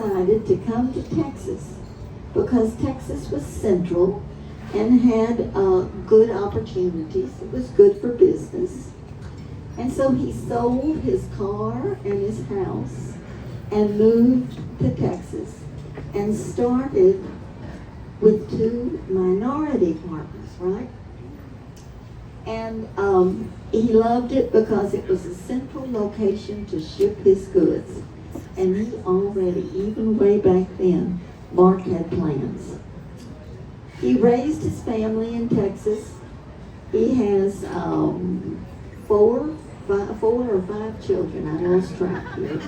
decided to come to Texas because Texas was central and had good opportunities. It was good for business. And so he sold his car and his house and moved to Texas and started with 2 minority partners, right? And he loved it because it was a central location to ship his goods. And he already, even way back then, Mark had plans. He raised his family in Texas. He has 4 or 5 children. I lost track here.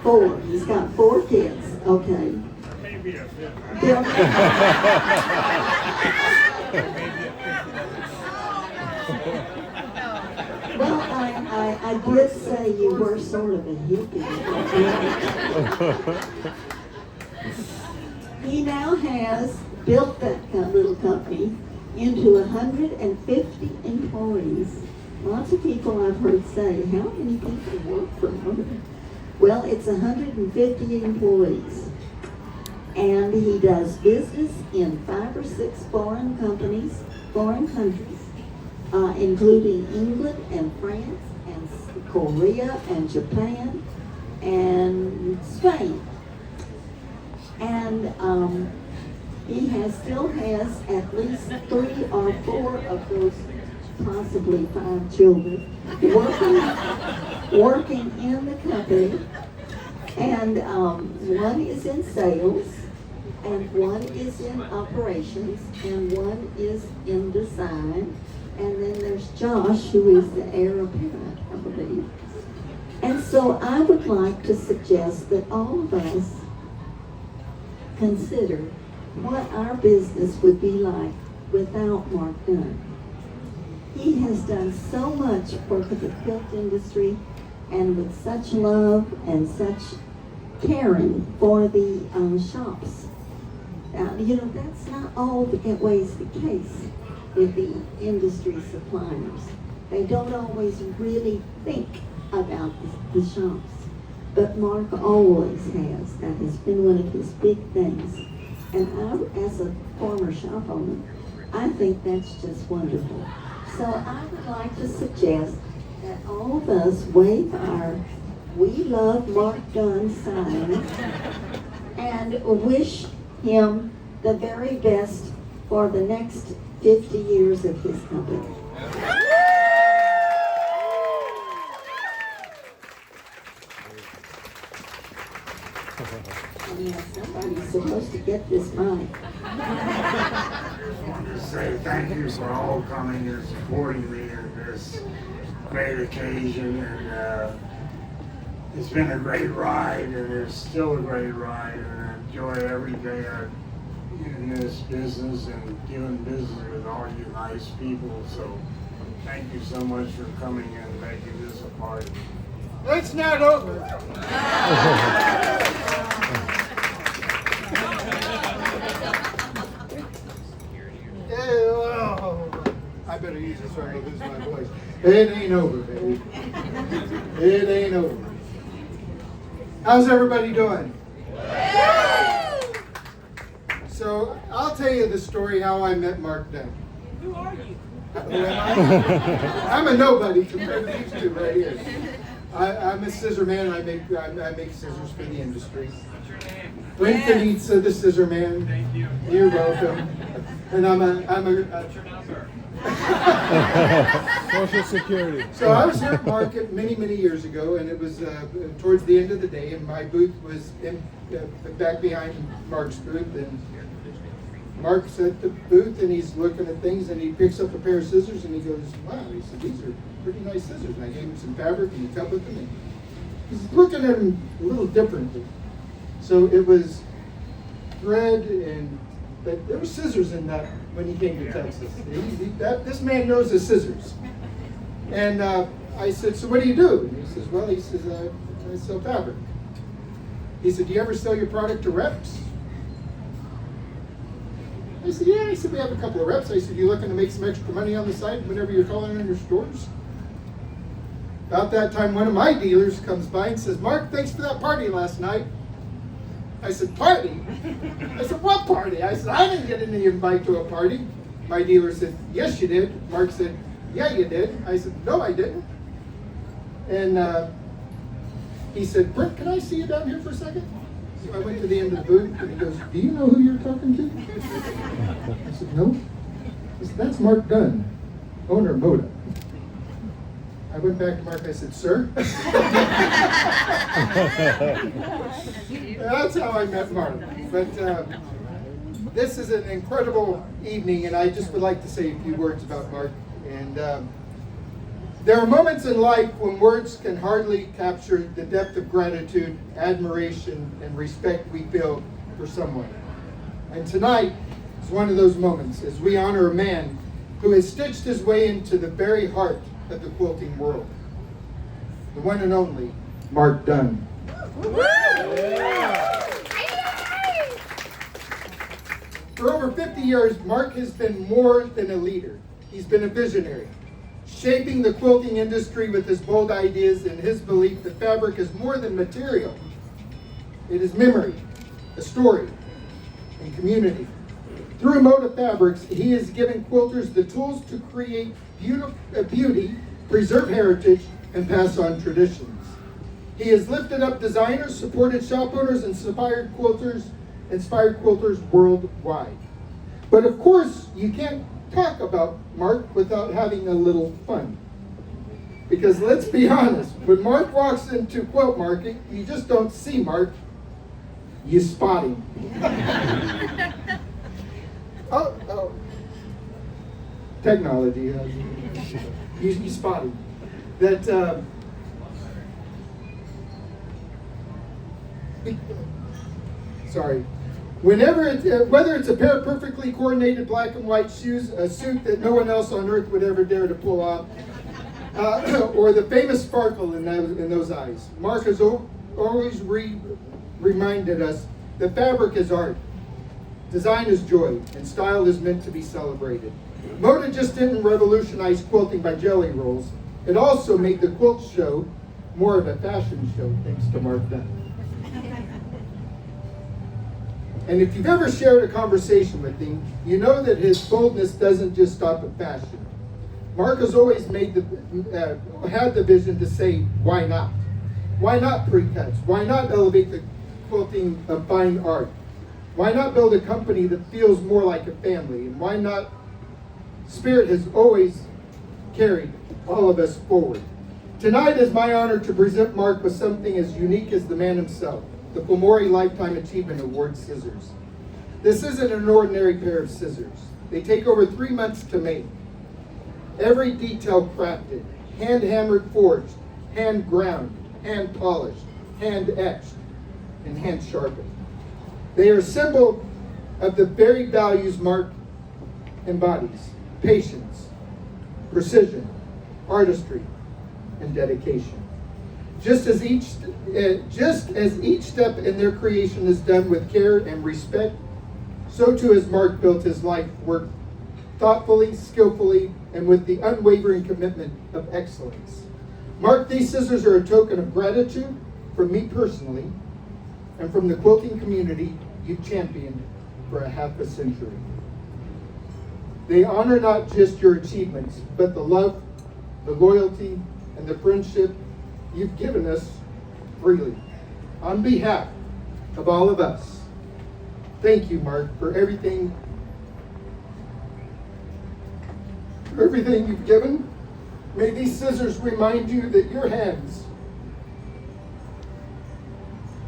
4. He's got 4 kids. Okay. Maybe a 5th. Well, I did say you were sort of a hippie. He now has built that little company into 150 employees. Lots of people I've heard say, how many people work for him? Well, it's 150 employees. And he does business in 5 or 6 foreign countries, including England and France and Korea and Japan and Spain. And he still has at least 3 or 4 of those possibly 5 children working in the company. And one is in sales, and one is in operations, and one is in design. And then there's Josh, who is the heir apparent, I believe. And so I would like to suggest that all of us consider what our business would be like without Mark Dunn. He has done so much for the quilt industry, and with such love and such caring for the shops. That's not always the case with the industry suppliers. They don't always really think about the shops. But Mark always has. That has been one of his big things. And I, as a former shop owner, I think that's just wonderful. So I would like to suggest that all of us wave our "We Love Mark Dunn" sign and wish him the very best for the next 50 years of his company. Somebody's supposed to get this mic. I want to say thank you for all coming and supporting me in this great occasion. And it's been a great ride, and it's still a great ride. And I enjoy every day in this business and doing business with all you nice people. So thank you so much for coming and making this a party. It's not over. I better use this or I lose my voice. It ain't over, baby. It ain't over. How's everybody doing? So I'll tell you the story how I met Mark Dunn. Who are you? Who am I? I'm a nobody compared to these two right here. I'm a scissor man. I make scissors for the industry. Lynn Finitza, the scissor man. Thank you. You're welcome. And I'm a Social Security. So I was here at Market many years ago, and it was towards the end of the day, and my booth was back behind Mark's booth, and Mark's at the booth, and he's looking at things, and he picks up a pair of scissors, and he goes, "Wow," he said, "these are pretty nice scissors." And I gave him some fabric, and he cut with them, and he's looking at them a little differently. So it was thread, but there were scissors in that when he came to Texas. This man knows his scissors. And I said, "So what do you do?" And he says, "Well," he says, "I sell fabric." He said, "Do you ever sell your product to reps?" I said, "Yeah." I said, "We have a couple of reps." I said, "You looking to make some extra money on the side whenever you're calling on your stores?" About that time, one of my dealers comes by and says, "Mark, thanks for that party last night." I said, party? I said, what party? I said, I didn't get any invite to a party. My dealer said, yes, you did. Mark said, yeah, you did. I said, no, I didn't. And he said, Brent, can I see you down here for a second? So I went to the end of the booth, and he goes, do you know who you're talking to? I said, no. He said, that's Mark Dunn, owner of Moda. I went back to Mark, I said, sir? That's how I met Mark. But this is an incredible evening, and I just would like to say a few words about Mark. And there are moments in life when words can hardly capture the depth of gratitude, admiration, and respect we feel for someone. And tonight is one of those moments as we honor a man who has stitched his way into the very heart of the quilting world. The one and only Mark Dunn. For over 50 years, Mark has been more than a leader. He's been a visionary, shaping the quilting industry with his bold ideas and his belief that fabric is more than material. It is memory, a story, and community. Through Moda Fabrics, he has given quilters the tools to create beauty, preserve heritage, and pass on traditions. He has lifted up designers, supported shop owners, and inspired quilters worldwide. But of course, you can't talk about Mark without having a little fun. Because let's be honest, when Mark walks into quilt market, you just don't see Mark, you spot him. Oh. Technology has you spot him. That sorry. Whether it's a pair of perfectly coordinated black and white shoes, a suit that no one else on earth would ever dare to pull off, or the famous sparkle in those eyes, Mark has always reminded us that fabric is art, design is joy, and style is meant to be celebrated. Moda just didn't revolutionize quilting by jelly rolls. It also made the quilt show more of a fashion show, thanks to Mark Dunn. And if you've ever shared a conversation with him, you know that his boldness doesn't just stop at fashion. Mark has always had the vision to say, why not? Why not pre-cuts? Why not elevate the quilting of fine art? Why not build a company that feels more like a family? And why not? Spirit has always carried all of us forward. Tonight is my honor to present Mark with something as unique as the man himself, the Pomori Lifetime Achievement Award scissors. This isn't an ordinary pair of scissors. They take over 3 months to make. Every detail crafted, hand hammered, forged, hand ground, hand polished, hand etched, and hand sharpened. They are a symbol of the very values Mark embodies: patience, precision, artistry, and dedication. Just as each step in their creation is done with care and respect, so too has Mark built his life work thoughtfully, skillfully, and with the unwavering commitment of excellence. Mark, these scissors are a token of gratitude from me personally and from the quilting community you've championed for a half a century. They honor not just your achievements, but the love, the loyalty, and the friendship you've given us freely. On behalf of all of us, thank you, Mark, for everything you've given. May these scissors remind you that your hands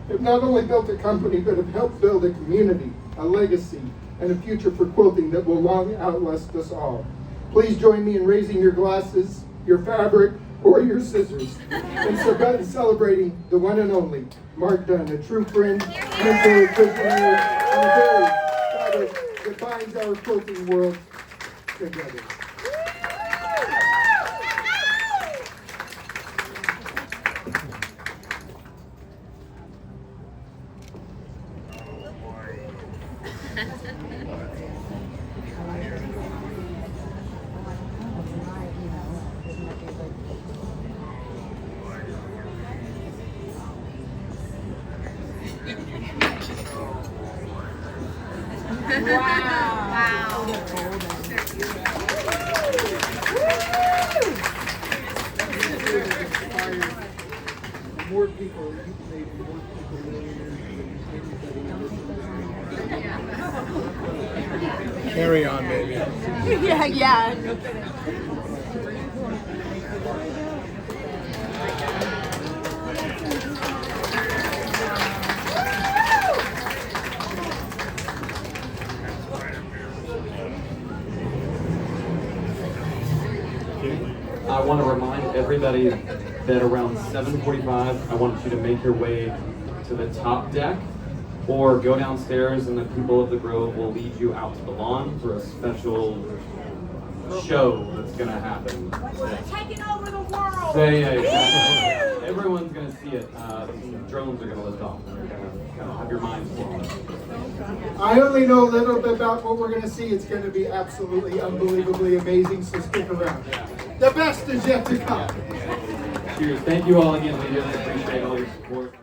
have not only built a company, but have helped build a community, a legacy, and a future for quilting that will long outlast us all. Please join me in raising your glasses, your fabric, or your scissors, and celebrating the one and only Mark Dunn, a true friend, mentor, visionary, and a very fabric that binds our quilting world together. More people, made more people millionaires than anybody. Carry on, baby. Yeah, yeah. I want to remind everybody that around 7:45, I want you to make your way to the top deck or go downstairs and the people of the Grove will lead you out to the lawn for a special show that's going to happen. We're taking over the world. So, yeah, exactly. Everyone's going to see it. Some drones are going to lift off. They're going to kind of have your minds blown. I only know a little bit about what we're going to see. It's going to be absolutely unbelievably amazing, so stick around. The best is yet to come. Cheers. Thank you all again. We really appreciate all your support.